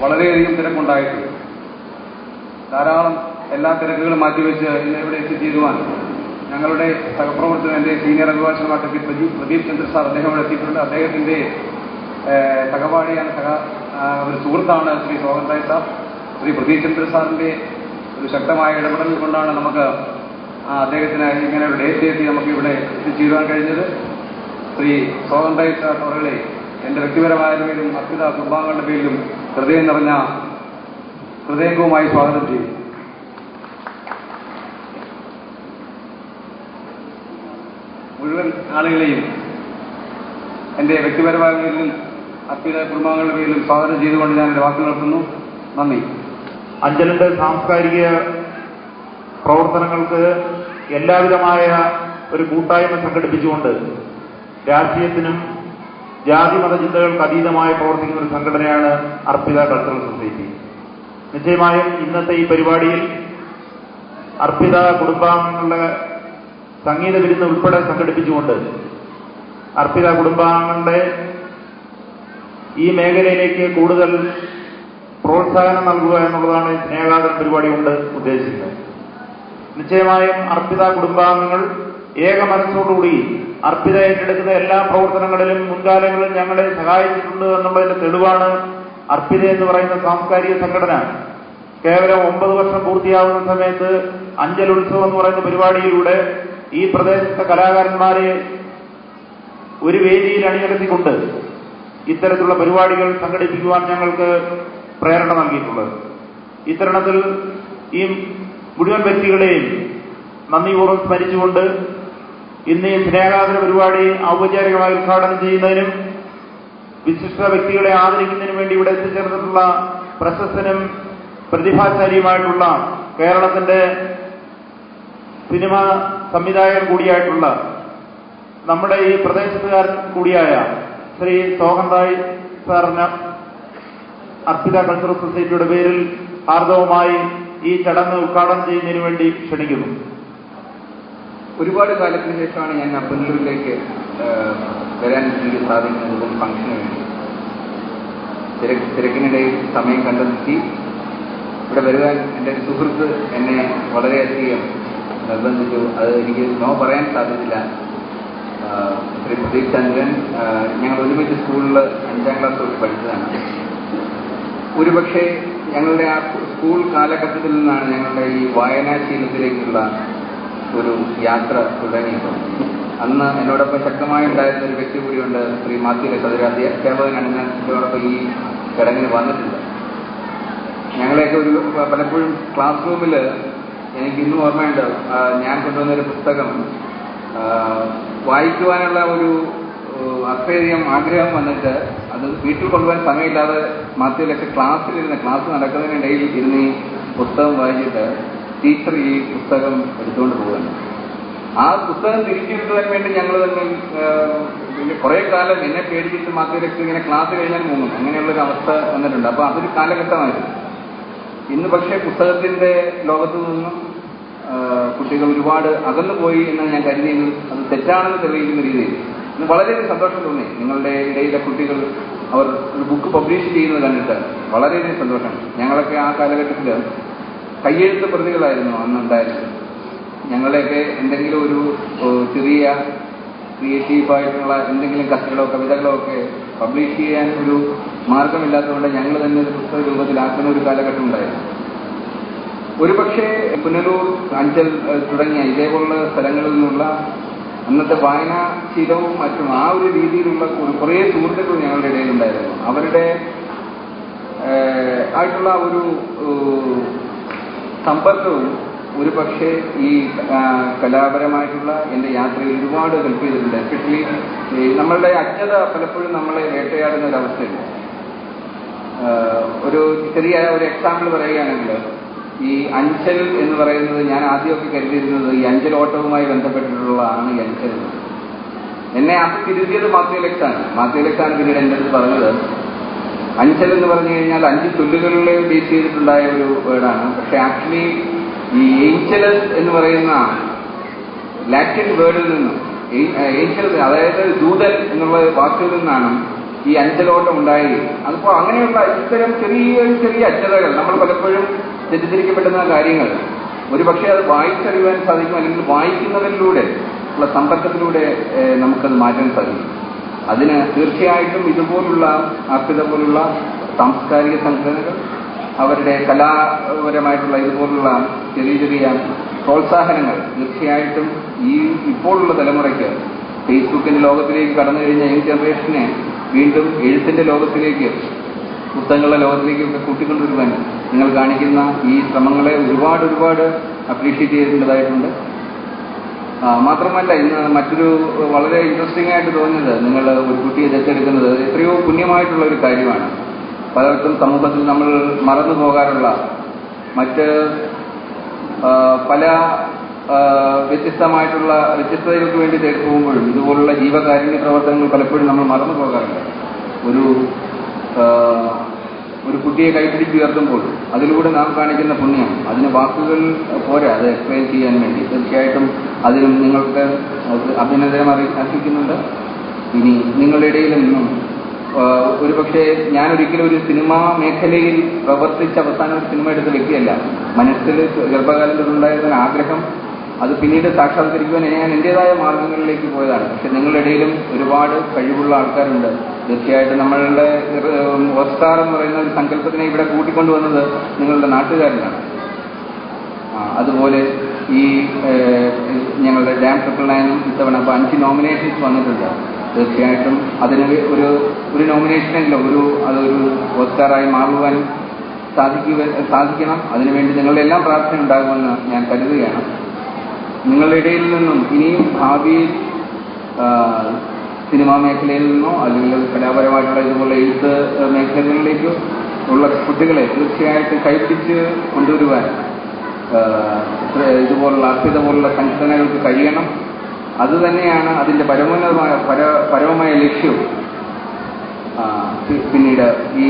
വളരെയധികം തിരക്കുണ്ടായിട്ടുണ്ട്. ധാരാളം എല്ലാ തിരക്കുകളും മാറ്റിവെച്ച് ഇന്ന് ഇവിടെ എത്തിച്ചേരുവാൻ ഞങ്ങളുടെ സഹപ്രവർത്തകൻ എൻ്റെ സീനിയർ അഭിഭാഷകൻ അഡ്വക്കേറ്റ് പ്രദീപ് ചന്ദ്ര സാർ അദ്ദേഹം ഇവിടെ എത്തിയിട്ടുണ്ട്. അദ്ദേഹത്തിൻ്റെ സഹപാഠിയാണ്, ഒരു സുഹൃത്താണ് ശ്രീ സോഹൻ റായ് സാർ. ശ്രീ പ്രദീപ് ചന്ദ്ര സാറിൻ്റെ ഒരു ശക്തമായ ഇടപെടൽ കൊണ്ടാണ് നമുക്ക് അദ്ദേഹത്തിന് ഇങ്ങനെ ഒരു ഡേറ്റ് എത്തി നമുക്ക് ഇവിടെ എത്തിച്ചേരുവാൻ കഴിഞ്ഞത്. ശ്രീ സോഹൻ റായ് സാർ അവരുടെ എൻ്റെ വ്യക്തിപരമായ പേരിലും അർപ്പിത കുടുംബാംഗങ്ങളുടെ പേരിലും ഹൃദയം നിറഞ്ഞ ഹൃദയംഗവുമായി സ്വാഗതം ചെയ്യും. മുഴുവൻ ആളുകളെയും എൻ്റെ വ്യക്തിപരമായ പേരിലും അർപ്പിത കുടുംബാംഗങ്ങളുടെ പേരിലും സ്വാഗതം ചെയ്തുകൊണ്ട് ഞാൻ എൻ്റെ വാക്കുകൾ നിർത്തുന്നു. നന്ദി. അഞ്ചലിന്റെ സാംസ്കാരിക പ്രവർത്തനങ്ങൾക്ക് എല്ലാവിധമായ ഒരു കൂട്ടായ്മ സംഘടിപ്പിച്ചുകൊണ്ട് രാഷ്ട്രീയത്തിനും ജാതി മത ചിന്തകൾക്ക് അതീതമായി പ്രവർത്തിക്കുന്ന ഒരു സംഘടനയാണ് അർപ്പിത കൾച്ചറൽ സൊസൈറ്റി. നിശ്ചയമായും ഇന്നത്തെ ഈ പരിപാടിയിൽ അർപ്പിത കുടുംബാംഗങ്ങളുടെ സംഗീത വിരുന്ന് ഉൾപ്പെടെ സംഘടിപ്പിച്ചുകൊണ്ട് അർപ്പിത കുടുംബാംഗങ്ങളുടെ ഈ മേഖലയിലേക്ക് കൂടുതൽ പ്രോത്സാഹനം നൽകുക എന്നുള്ളതാണ് സ്നേഹാദര പരിപാടി കൊണ്ട് ഉദ്ദേശിക്കുന്നത്. നിശ്ചയമായും അർപ്പിത കുടുംബാംഗങ്ങൾ ഏക മനസ്സോടുകൂടി അർപ്പിത ഏറ്റെടുക്കുന്ന എല്ലാ പ്രവർത്തനങ്ങളിലും മുൻകാലങ്ങളിൽ ഞങ്ങളെ സഹായിച്ചിട്ടുണ്ട് എന്നുള്ളതിന്റെ തെളിവാണ് അർപ്പിത എന്ന് പറയുന്ന സാംസ്കാരിക സംഘടന കേവലം 9 വർഷം പൂർത്തിയാവുന്ന സമയത്ത് അഞ്ചൽ ഉത്സവം എന്ന് പറയുന്ന പരിപാടിയിലൂടെ ഈ പ്രദേശത്തെ കലാകാരന്മാരെ ഒരു വേദിയിൽ അണിനിരത്തിക്കൊണ്ട് ഇത്തരത്തിലുള്ള പരിപാടികൾ സംഘടിപ്പിക്കുവാൻ ഞങ്ങൾക്ക് പ്രേരണ നൽകിയിട്ടുള്ളത്. ഇത്തരണത്തിൽ ഈ മുഴുവൻ വ്യക്തികളെയും നന്ദിപൂർവ്വം സ്മരിച്ചുകൊണ്ട് ഇന്ന് ഈ സ്നേഹാദര പരിപാടി ഔപചാരികമായി ഉദ്ഘാടനം ചെയ്യുന്നതിനും വിശിഷ്ട വ്യക്തികളെ ആദരിക്കുന്നതിനും വേണ്ടി ഇവിടെ എത്തിച്ചേർന്നിട്ടുള്ള പ്രശസ്തനും പ്രതിഭാശാലിയുമായിട്ടുള്ള കേരളത്തിന്റെ സിനിമ സംവിധായകൻ കൂടിയായിട്ടുള്ള നമ്മുടെ ഈ പ്രദേശത്തുകാരൻ കൂടിയായ ശ്രീ സോഹൻ റായ് സാറിന് അർപ്പിത കൾച്ചറൽ സൊസൈറ്റിയുടെ പേരിൽ ഹാർദവമായി ഈ ചടങ്ങ് ഉദ്ഘാടനം ചെയ്യുന്നതിന് വേണ്ടി ക്ഷണിക്കുന്നു. ഒരുപാട് കാലത്തിന് ശേഷമാണ് ഞാൻ പുനലൂരിലേക്ക് വരാൻ എനിക്ക് സാധിക്കുന്നത്. ഫംഗ്ഷന് വേണ്ടി തിരക്കിനിടയിൽ സമയം കണ്ടെത്തി ഇവിടെ വരുവാൻ എൻ്റെ സുഹൃത്ത് എന്നെ വളരെയധികം നിർബന്ധിച്ചു. അത് എനിക്ക് നോ പറയാൻ സാധിച്ചില്ല. ശ്രീ പ്രദീപ് ചന്ദ്രൻ ഞങ്ങൾ ഒരുമിച്ച് സ്കൂളിൽ 5ാം ക്ലാസ് തൊട്ട് പഠിച്ചതാണ്. ഒരുപക്ഷെ ഞങ്ങളുടെ ആ സ്കൂൾ കാലഘട്ടത്തിൽ നിന്നാണ് ഞങ്ങളുടെ ഈ വായനാശീലത്തിലേക്കുള്ള ഒരു യാത്ര തുടങ്ങിയത്. അന്ന് എന്നോടൊപ്പം ശക്തമായി ഉണ്ടായിരുന്ന ഒരു വ്യക്തി കൂടിയുണ്ട്, ശ്രീ മാത്യു സദര അധ്യാപകനാണ്. ഞാൻ എന്നോടൊപ്പം ഈ ചടങ്ങിന് വന്നിട്ടുണ്ട്. ഞങ്ങളെയൊക്കെ ഒരു പലപ്പോഴും ക്ലാസ് റൂമിൽ എനിക്ക് ഇന്നും ഓർമ്മയുണ്ട്, ഞാൻ കൊണ്ടുവന്നൊരു പുസ്തകം വായിക്കുവാനുള്ള ഒരു അത്രയധികം ആഗ്രഹം വന്നിട്ട് അത് വീട്ടിൽ കൊണ്ടുപോകാൻ സമയമില്ലാതെ മാത്യയിലൊക്കെ ക്ലാസ് നടക്കുന്നതിനിടയിൽ ഇരുന്ന് ഈ പുസ്തകം വായിച്ചിട്ട് ടീച്ചർ ഈ പുസ്തകം എടുത്തുകൊണ്ട് പോകുന്നു. ആ പുസ്തകം തിരിച്ചെടുക്കുവാൻ വേണ്ടി ഞങ്ങൾ തന്നെ കുറെ കാലം എന്നെ പേടിച്ചിട്ട് മാത്യയിലൊക്കെ ഇങ്ങനെ ക്ലാസ് കഴിഞ്ഞാൽ മുങ്ങും, അങ്ങനെയുള്ളൊരു അവസ്ഥ വന്നിട്ടുണ്ട്. അപ്പൊ അതൊരു കാലഘട്ടമായിരുന്നു. ഇന്ന് പക്ഷേ പുസ്തകത്തിന്റെ ലോകത്തു നിന്നും കുട്ടികൾ ഒരുപാട് അകന്നു പോയി എന്ന് ഞാൻ കരുതിയെങ്കിൽ അത് തെറ്റാണെന്ന് തെളിയിക്കുന്ന രീതിയിൽ ഇന്ന് വളരെയധികം സന്തോഷം തോന്നി. നിങ്ങളുടെ ഇടയിലെ കുട്ടികൾ അവർ ഒരു ബുക്ക് പബ്ലിഷ് ചെയ്യുന്നത് കണ്ടിട്ട് വളരെയധികം സന്തോഷം. ഞങ്ങളൊക്കെ ആ കാലഘട്ടത്തിൽ കയ്യെഴുത്ത് പ്രതികളായിരുന്നു അന്നുണ്ടായിരുന്നത്. ഞങ്ങളെയൊക്കെ എന്തെങ്കിലും ഒരു ചെറിയ ക്രിയേറ്റീവായിട്ടുള്ള എന്തെങ്കിലും കഥകളോ കവിതകളോ ഒക്കെ പബ്ലിഷ് ചെയ്യാൻ ഒരു മാർഗമില്ലാത്തതുകൊണ്ട് ഞങ്ങൾ തന്നെ ഒരു പുസ്തക രൂപത്തിലാക്കുന്ന ഒരു കാലഘട്ടം ഉണ്ടായിരുന്നു. ഒരുപക്ഷെ പുനലൂർ, അഞ്ചൽ തുടങ്ങിയ ഇതേപോലുള്ള സ്ഥലങ്ങളിൽ നിന്നുള്ള അന്നത്തെ വായനാശീലവും മറ്റും ആ ഒരു രീതിയിലുള്ള കുറേ സുഹൃത്തുക്കൾ ഞങ്ങളുടെ ഇടയിലുണ്ടായിരുന്നു. അവരുടെ ആയിട്ടുള്ള ഒരു സമ്പർക്കവും ഒരുപക്ഷെ ഈ കലാപരമായിട്ടുള്ള എൻ്റെ യാത്രയിൽ ഒരുപാട് ഹെൽപ്പ് ചെയ്തിട്ടുണ്ട്. എസ്പെഷ്യലി നമ്മളുടെ അജ്ഞത പലപ്പോഴും നമ്മളെ വേട്ടയാടുന്ന ഒരവസ്ഥയുണ്ട്. ഒരു ചെറിയ ഒരു എക്സാമ്പിൾ പറയുകയാണെങ്കിൽ, ഈ അഞ്ചൽ എന്ന് പറയുന്നത് ഞാൻ ആദ്യമൊക്കെ കരുതിയിരുന്നത് ഈ അഞ്ചൽ ഓട്ടവുമായി ബന്ധപ്പെട്ടിട്ടുള്ളതാണ് ഈ അഞ്ചൽ. എന്നെ അത് തിരുത്തിയത് മാത്യലക്സാണ് പിന്നീട് എൻ്റെ അടുത്ത് പറഞ്ഞത് അഞ്ചൽ എന്ന് പറഞ്ഞു കഴിഞ്ഞാൽ 5 ചൊല്ലുകളിലെ ബേസ് ചെയ്തിട്ടുണ്ടായ ഒരു വേർഡാണ്. പക്ഷെ ആക്ച്വലി ഈ ഏഞ്ചലസ് എന്ന് പറയുന്ന ലാറ്റിൻ വേർഡിൽ നിന്നും ഏഞ്ചൽ, അതായത് ദൂതൻ എന്നുള്ള വാക്കിൽ നിന്നാണ് ഈ അഞ്ചലോട്ടം ഉണ്ടായി. അതിപ്പോൾ അങ്ങനെയുള്ള ഇത്തരം ചെറിയ അജ്ഞതകൾ നമ്മൾ പലപ്പോഴും തെറ്റിദ്ധരിക്കപ്പെടുന്ന കാര്യങ്ങൾ ഒരുപക്ഷെ അത് വായിച്ചറിയുവാൻ സാധിക്കും, അല്ലെങ്കിൽ വായിക്കുന്നവരിലൂടെ ഉള്ള സമ്പർക്കത്തിലൂടെ നമുക്കത് മാറ്റാൻ സാധിക്കും. അതിന് തീർച്ചയായിട്ടും ഇതുപോലുള്ള അർപ്പിത പോലുള്ള സാംസ്കാരിക സംഘടനകൾ അവരുടെ കലാപരമായിട്ടുള്ള ഇതുപോലുള്ള ചെറിയ പ്രോത്സാഹനങ്ങൾ തീർച്ചയായിട്ടും ഇപ്പോഴുള്ള തലമുറയ്ക്ക് ഫേസ്ബുക്കിന്റെ ലോകത്തിലേക്ക് കടന്നു കഴിഞ്ഞ യങ് ജനറേഷനെ വീണ്ടും എഴുത്തിന്റെ ലോകത്തിലേക്ക്, പുസ്തകങ്ങളുടെ ലോകത്തിലേക്കൊക്കെ കൂട്ടിക്കൊണ്ടുവരുവാൻ നിങ്ങൾ കാണിക്കുന്ന ഈ ശ്രമങ്ങളെ ഒരുപാട് അപ്രീഷിയേറ്റ് ചെയ്യേണ്ടതായിട്ടുണ്ട്. മാത്രമല്ല, ഇന്ന് മറ്റൊരു വളരെ ഇൻട്രസ്റ്റിംഗ് ആയിട്ട് തോന്നിയത്, നിങ്ങൾ ഒരു കുട്ടിയെ ദത്തെടുക്കുന്നത് എത്രയോ പുണ്യമായിട്ടുള്ള ഒരു കാര്യമാണ്. പലർക്കും സമൂഹത്തിൽ നമ്മൾ മറന്നു പോകാറുള്ള മറ്റ് പല വ്യത്യസ്തതകൾക്ക് വേണ്ടി തേടി പോകുമ്പോഴും ഇതുപോലുള്ള ജീവകാരുണ്യ പ്രവർത്തനങ്ങൾ പലപ്പോഴും നമ്മൾ മറന്നു പോകാറുണ്ട്. ഒരു കുട്ടിയെ കൈപിടിച്ചുയർത്തുമ്പോൾ അതിലൂടെ നാം കാണിക്കുന്ന പുണ്യം, അതിന് വാക്കുകൾ പോരാ അത് എക്സ്പ്ലെയിൻ ചെയ്യാൻ വേണ്ടി. തീർച്ചയായിട്ടും അതിനും നിങ്ങൾക്ക് അഭിനന്ദനം അർപ്പിക്കുന്നുണ്ട്. ഇനി നിങ്ങളുടെ ഇടയിൽ നിന്നും ഒരുപക്ഷെ ഞാനൊരിക്കലും ഒരു സിനിമാ മേഖലയിൽ പ്രവർത്തിച്ച് അവസാനം ഒരു സിനിമ എടുത്ത വ്യക്തിയല്ല. മനസ്സിൽ ഗർഭകാലത്തിലുണ്ടായിരുന്ന ആഗ്രഹം അത് പിന്നീട് സാക്ഷാത്കരിക്കുവാൻ ഞാൻ എന്റേതായ മാർഗങ്ങളിലേക്ക് പോയതാണ്. പക്ഷെ നിങ്ങളുടെ ഇടയിലും ഒരുപാട് കഴിവുള്ള ആൾക്കാരുണ്ട്. തീർച്ചയായിട്ടും നമ്മളുടെ ഓസ്കാർ എന്ന് പറയുന്ന ഒരു സങ്കല്പത്തിനെ ഇവിടെ കൂട്ടിക്കൊണ്ടുവന്നത് നിങ്ങളുടെ നാട്ടുകാരനാണ്. അതുപോലെ ഈ ഞങ്ങളുടെ ഡാം 999 ഇത്തവണ 5 നോമിനേഷൻസ് വന്നിട്ടുണ്ട്. തീർച്ചയായിട്ടും അതിന് ഒരു നോമിനേഷനല്ല, അതൊരു ഓസ്കാറായി മാറുവാൻ സാധിക്കണം. അതിനുവേണ്ടി നിങ്ങളുടെ എല്ലാം പ്രാർത്ഥന ഉണ്ടാകുമെന്ന് ഞാൻ കരുതുകയാണ്. നിങ്ങളുടെ ഇടയിൽ നിന്നും ഇനിയും ഭാവിയിൽ സിനിമാ മേഖലയിൽ നിന്നോ അല്ലെങ്കിൽ കലാപരമായിട്ടുള്ള ഇതുപോലെ എഴുത്ത് മേഖലകളിലേക്ക് ഉള്ള കുട്ടികളെ തീർച്ചയായിട്ടും കൈപ്പിടിച്ച് കൊണ്ടുവരുവാൻ ഇതുപോലുള്ള അർപ്പിത പോലുള്ള സംഘടനകൾക്ക് കഴിയണം. അതുതന്നെയാണ് അതിന്റെ പരമമായ ലക്ഷ്യവും. പിന്നീട് ഈ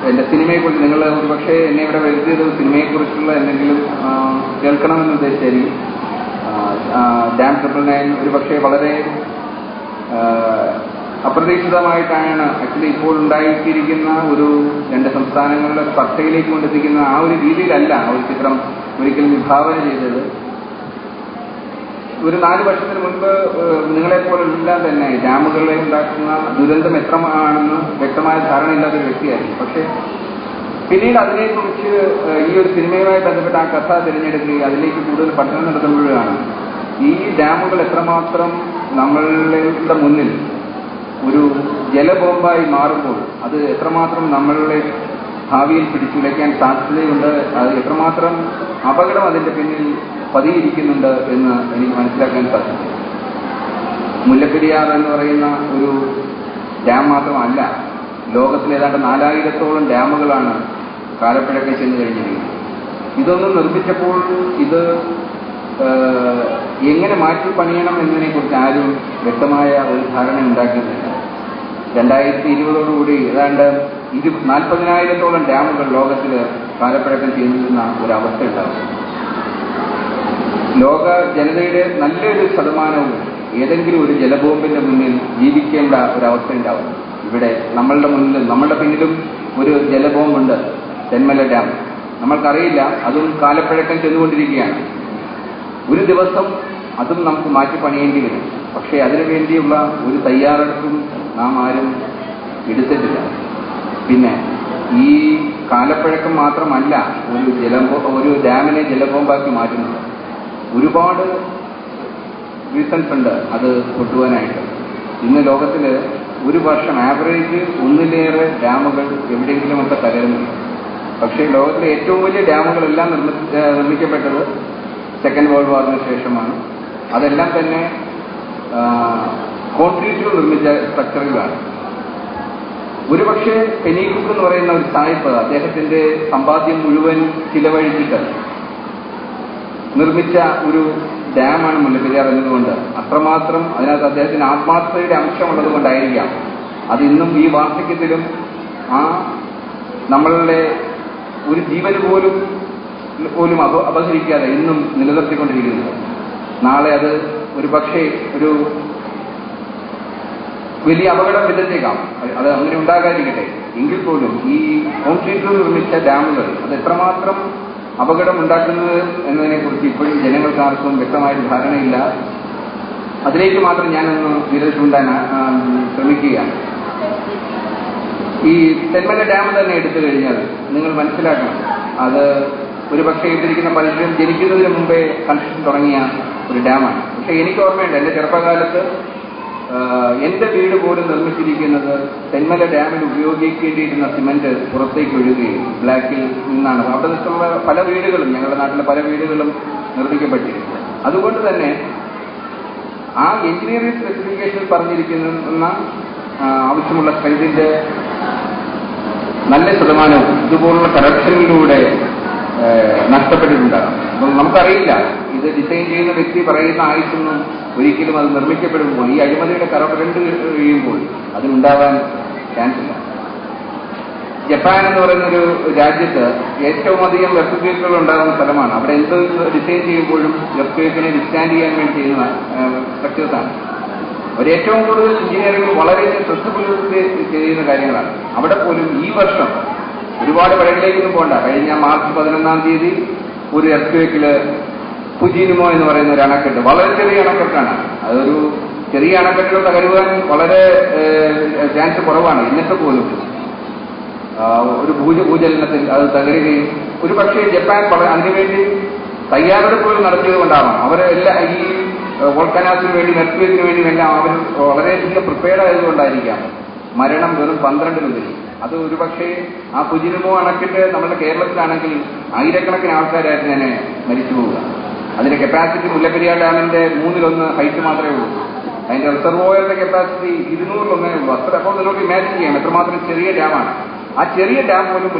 എന്റെ സിനിമയെക്കുറിച്ച് നിങ്ങൾ ഒരുപക്ഷെ എന്നെ ഇവിടെ വരുത്തിയത് സിനിമയെക്കുറിച്ചുള്ള എന്തെങ്കിലും കേൾക്കണമെന്ന് ഉദ്ദേശിച്ചായിരിക്കും. ഡാം 999 ഒരുപക്ഷെ വളരെ അപ്രതീക്ഷിതമായിട്ടാണ് ആക്ച്വലി ഇപ്പോൾ ഉണ്ടായിട്ടിരിക്കുന്ന ഒരു 2 സംസ്ഥാനങ്ങളുടെ സ്പർദ്ധയിലേക്ക് കൊണ്ടെത്തിക്കുന്ന ആ ഒരു രീതിയിലല്ല ഒരു ചിത്രം ഒരിക്കലും വിഭാവന ചെയ്തത്. ഒരു 4 വർഷത്തിന് മുൻപ് നിങ്ങളെപ്പോലെല്ലാം തന്നെ ഡാമുകളെ ഉണ്ടാക്കുന്ന ദുരന്തം എത്രമാണെന്ന് വ്യക്തമായ ധാരണയില്ലാത്തൊരു വ്യക്തിയായിരുന്നു. പക്ഷെ പിന്നീട് അതിനെക്കുറിച്ച് ഈ ഒരു സിനിമയുമായി ബന്ധപ്പെട്ട ആ കഥ തിരഞ്ഞെടുക്കുകയും അതിലേക്ക് കൂടുതൽ പഠനം നടത്തുമ്പോഴാണ് ഈ ഡാമുകൾ എത്രമാത്രം നമ്മളുടെ മുന്നിൽ ഒരു ജലബോംബായി മാറുമ്പോൾ അത് എത്രമാത്രം നമ്മളുടെ ഭാവിയിൽ പിടിച്ചുലയ്ക്കാൻ സാധ്യതയുണ്ട്, അത് എത്രമാത്രം അപകടം അതിന്റെ പിന്നിൽ പതിയിരിക്കുന്നുണ്ട് എന്ന് എനിക്ക് മനസ്സിലാക്കാൻ സാധിക്കും. മുല്ലപ്പെരിയാർ എന്ന് പറയുന്ന ഒരു ഡാം മാത്രമല്ല, ലോകത്തിൽ ഏതാണ്ട് 4000-ഓളം ഡാമുകളാണ് കാലപ്പഴക്കം ചെന്ന് കഴിഞ്ഞിരിക്കുന്നത്. ഇതൊന്നും നിർമ്മിച്ചപ്പോൾ ഇത് എങ്ങനെ മാറ്റി പണിയണം എന്നതിനെക്കുറിച്ച് ആരും വ്യക്തമായ ഒരു ധാരണ ഉണ്ടാക്കിയിട്ടില്ല. 2020 ഏതാണ്ട് 40,000-ഓളം ഡാമുകൾ ലോകത്തിൽ കാലപ്പഴക്കം ചെയ്യുന്ന ഒരവസ്ഥ ഉണ്ടാകും. ലോക ജനതയുടെ നല്ലൊരു ശതമാനവും ഏതെങ്കിലും ഒരു ജലബോംബിന്റെ മുന്നിൽ ജീവിക്കേണ്ട ഒരവസ്ഥ ഉണ്ടാവും. ഇവിടെ നമ്മളുടെ പിന്നിലും ഒരു ജലബോംബുണ്ട്, തെന്മല ഡാം. നമ്മൾക്കറിയില്ല, അതും കാലപ്പഴക്കം ചെന്നുകൊണ്ടിരിക്കുകയാണ്. ഒരു ദിവസം അതും നമുക്ക് മാറ്റി പണിയേണ്ടി വരും. പക്ഷേ അതിനുവേണ്ടിയുള്ള ഒരു തയ്യാറെടുപ്പും നാം ആരും എടുത്തിട്ടില്ല. പിന്നെ ഈ കാലപ്പഴക്കം മാത്രമല്ല ഒരു ഡാമിനെ ജലബോംബാക്കി മാറ്റുന്നത്. ഒരുപാട് റീസൺസ് ഉണ്ട് അത് പൊട്ടുവാനായിട്ട്. ഇന്ന് ലോകത്തിൽ ഒരു വർഷം ആവറേജ് 1-ലേറെ ഡാമുകൾ എവിടെയെങ്കിലുമൊക്കെ തകരുന്നുണ്ട്. പക്ഷേ ലോകത്തിലെ ഏറ്റവും വലിയ ഡാമുകളെല്ലാം നിർമ്മിക്കപ്പെട്ടത് സെക്കൻഡ് വേൾഡ് വാറിന് ശേഷമാണ്. അതെല്ലാം തന്നെ കോൺക്രീറ്റിൽ നിർമ്മിച്ച സ്ട്രക്ചറുകളാണ്. ഒരുപക്ഷെ പെനീകുക്ക് എന്ന് പറയുന്ന ഒരു സായിപ്പ് അദ്ദേഹത്തിന്റെ സമ്പാദ്യം മുഴുവൻ ചിലവഴിച്ചിട്ട് നിർമ്മിച്ച ഒരു ഡാമാണ് മുല്ലപ്പെരിയാർ എന്നതുകൊണ്ട് അത്രമാത്രം അതിനകത്ത് അദ്ദേഹത്തിന് ആത്മാർത്ഥതയുടെ അംശമുള്ളത് കൊണ്ടായിരിക്കാം അത് ഇന്നും ഈ വാർദ്ധക്യത്തിലും നമ്മളുടെ ഒരു ജീവന് പോലും അപഹരിക്കാതെ ഇന്നും നിലനിർത്തിക്കൊണ്ടിരിക്കുന്നത്. നാളെ അത് ഒരു പക്ഷേ ഒരു വലിയ അപകടം വിതച്ചേക്കാം. അത് അങ്ങനെ ഉണ്ടാകാതിരിക്കട്ടെ. എങ്കിൽ പോലും ഈ കോൺക്രീറ്റിൽ നിർമ്മിച്ച ഡാമുകൾ അത് എത്രമാത്രം അപകടം ഉണ്ടാക്കുന്നത് എന്നതിനെക്കുറിച്ച് ഇപ്പോഴും ജനങ്ങൾക്കാർക്കും വ്യക്തമായ ധാരണയില്ല. അതിലേക്ക് മാത്രം ഞാനൊന്ന് വിരൽ ചൂണ്ടാൻ ശ്രമിക്കുകയാണ്. ഈ തെന്മല ഡാം തന്നെ എടുത്തു കഴിഞ്ഞാൽ നിങ്ങൾ മനസ്സിലാക്കണം, അത് ഒരുപക്ഷെ ഇട്ടിരിക്കുന്ന പലരും ജനിക്കുന്നതിന് മുമ്പേ കൺസ്ട്രക്ഷൻ തുടങ്ങിയ ഒരു ഡാമാണ്. പക്ഷെ എനിക്ക് ഓർമ്മയുണ്ട്, എൻ്റെ ചെറുപ്പകാലത്ത് എൻ്റെ വീട് പോലും നിർമ്മിച്ചിരിക്കുന്നത് തെന്മല ഡാമിൽ ഉപയോഗിക്കേണ്ടിയിരുന്ന സിമന്റ് പുറത്തേക്ക് ഒഴുകുകയും ബ്ലാക്കിൽ നിന്നാണ്. അവിടെ നിന്നുള്ള പല വീടുകളും, ഞങ്ങളുടെ നാട്ടിലെ പല വീടുകളും നിർമ്മിക്കപ്പെട്ടിരിക്കുന്നത്. അതുകൊണ്ട് തന്നെ ആ എഞ്ചിനീയറിംഗ് സ്പെസിഫിക്കേഷനിൽ പറഞ്ഞിരിക്കുന്ന ആവശ്യമുള്ള സ്ട്രെങ്തിന്റെ നല്ല ശതമാനവും ഇതുപോലുള്ള കറപ്ഷനിലൂടെ നഷ്ടപ്പെട്ടിട്ടുണ്ടാകും. അപ്പം നമുക്കറിയില്ല, ഇത് ഡിസൈൻ ചെയ്യുന്ന വ്യക്തി പറയുന്ന ആയുസൊന്നും ഒരിക്കലും അത് നിർമ്മിക്കപ്പെടുമ്പോൾ ഈ അഴിമതിയുടെ കറ കണ്ടു കഴിയുമ്പോൾ അതിനുണ്ടാവാൻ ചാൻസ് ഇല്ല. ജപ്പാൻ എന്ന് പറയുന്നൊരു രാജ്യത്ത് ഏറ്റവും അധികം എർത്ത് ഉണ്ടാകുന്ന സ്ഥലമാണ്. അവിടെ എന്ത് ഡിസൈൻ ചെയ്യുമ്പോഴും എർത്ത് വിസ്റ്റാൻഡ് ചെയ്യാൻ വേണ്ടി ചെയ്യുന്ന സ്ട്രക്ചേഴ്സാണ്. അവർ ഏറ്റവും കൂടുതൽ എഞ്ചിനീയറിംഗ് വളരെ ശ്രദ്ധ പുലർത്തി ചെയ്യുന്ന കാര്യങ്ങളാണ്. അവിടെ പോലും ഈ വർഷം ഒരുപാട് പഴങ്ങളിലേക്കൊന്നും പോകണ്ട, കഴിഞ്ഞ മാർച്ച് 11 ഒരു എർത്ത് ഫുജിനുമോ എന്ന് പറയുന്ന ഒരു അണക്കെട്ട്, വളരെ ചെറിയ അണക്കെട്ടാണ്. അതൊരു ചെറിയ അണക്കെട്ടുകൾ തകരുവാൻ വളരെ ചാൻസ് കുറവാണ്. എന്നിട്ട് പോലും ഒരു ഭൂചലനത്തിൽ അത് തകരുകയും ഒരുപക്ഷെ ജപ്പാൻ അതിനുവേണ്ടി തയ്യാറെടുപ്പുകൾ നടത്തിയതുകൊണ്ടാവാം. അവരെല്ലാം ഈ വോൾക്കനാസിന് വേണ്ടി നെറ്റ്വേക്കിന് വേണ്ടിയും എല്ലാം അവർ വളരെയധികം പ്രിപ്പയർഡ് ആയതുകൊണ്ടായിരിക്കാം മരണം വെറും 12 അത് ഒരുപക്ഷെ ആ ഫുജിനുമോ അണക്കെട്ട് നമ്മുടെ കേരളത്തിലാണെങ്കിൽ ആയിരക്കണക്കിന് ആൾക്കാരായിട്ട് തന്നെ മരിച്ചു പോവുക. അതിന്റെ കപ്പാസിറ്റി മുല്ലപ്പെരിയാർ ഡാമിന്റെ 1/3 ഹൈറ്റ് മാത്രമേ ഉള്ളൂ. അതിന്റെ റിസർവോയറിന്റെ കപ്പാസിറ്റി 200 ഉള്ളൂ. അപ്പോൾ നിങ്ങൾക്ക് ഇമാജിൻ ചെയ്യാം എത്രമാത്രം ചെറിയ ഡാമാണ്. ആ ചെറിയ ഡാം പോലും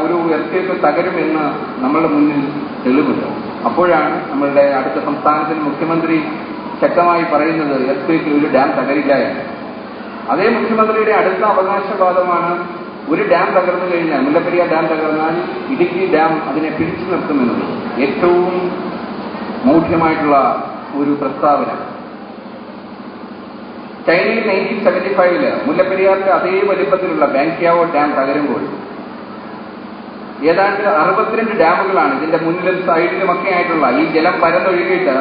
ഒരു എർത്തേക്ക് തകരുമെന്ന് നമ്മളുടെ മുന്നിൽ തെളിവുണ്ട്. അപ്പോഴാണ് നമ്മളുടെ അടുത്ത സംസ്ഥാനത്തിന്റെ മുഖ്യമന്ത്രി ശക്തമായി പറയുന്നത് എർത്തേക്കിൽ ഒരു ഡാം തകരില്ല എന്ന്. അതേ മുഖ്യമന്ത്രിയുടെ അടുത്ത അവകാശവാദമാണ് ഒരു ഡാം തകർന്നു കഴിഞ്ഞാൽ, മുല്ലപ്പെരിയാർ ഡാം തകർന്നാൽ ഇടുക്കി ഡാം അതിനെ പിടിച്ചു നിർത്തുമെന്നുള്ളത്. ഏറ്റവും മൗഢ്യമായിട്ടുള്ള ഒരു പ്രസ്താവന. ചൈനയിൽ 1975 മുല്ലപ്പെരിയാറിന്റെ അതേ വലിപ്പത്തിലുള്ള ബാങ്ക്യാവോ ഡാം തകരുമ്പോൾ ഏതാണ്ട് 62 ഡാമുകളാണ് ഇതിന്റെ മുന്നിലും സൈഡിലുമൊക്കെ ആയിട്ടുള്ള ഈ ജലം പരന്നൊഴുകിയിട്ട്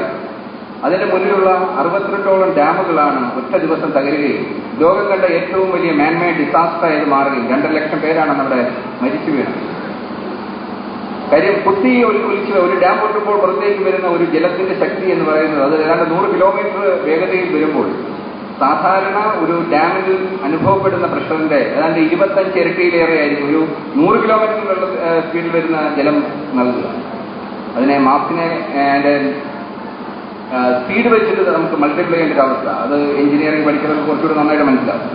അതിന്റെ മുന്നിലുള്ള 62ഓളം ഡാമുകളാണ് ഒറ്റ ദിവസം തകരുകയും ലോകം കണ്ട ഏറ്റവും വലിയ മാൻമേഡ് ഡിസാസ്റ്റർ ആയത് മാറുകയും 2 ലക്ഷം പേരാണ് നമ്മുടെ മരിച്ചു വീണത്. കാര്യം കുത്തി ഒലിച്ച് ഒരു ഡാം പൊട്ടുമ്പോൾ പുറത്തേക്ക് വരുന്ന ഒരു ജലത്തിന്റെ ശക്തി എന്ന് പറയുന്നത് അത് ഏതാണ്ട് 100 കിലോമീറ്റർ വേഗതയിൽ വരുമ്പോൾ സാധാരണ ഒരു ഡാമിൽ അനുഭവപ്പെടുന്ന പ്രഷറിന്റെ ഏതാണ്ട് 25 ഇരട്ടിയിലേറെ ആയിരിക്കും ഒരു 100 കിലോമീറ്റർ സ്പീഡിൽ വരുന്ന ജലം നൽകുക. അതിനെ മാസിനെ സ്പീഡ് വെച്ചിട്ട് നമുക്ക് മൾട്ടിപ്ലൈ ചെയ്യേണ്ട ഒരു അവസ്ഥ. അത് എഞ്ചിനീയറിംഗ് പഠിക്കുന്നവർക്ക് കുറച്ചുകൂടി നന്നായിട്ട് മനസ്സിലാവും.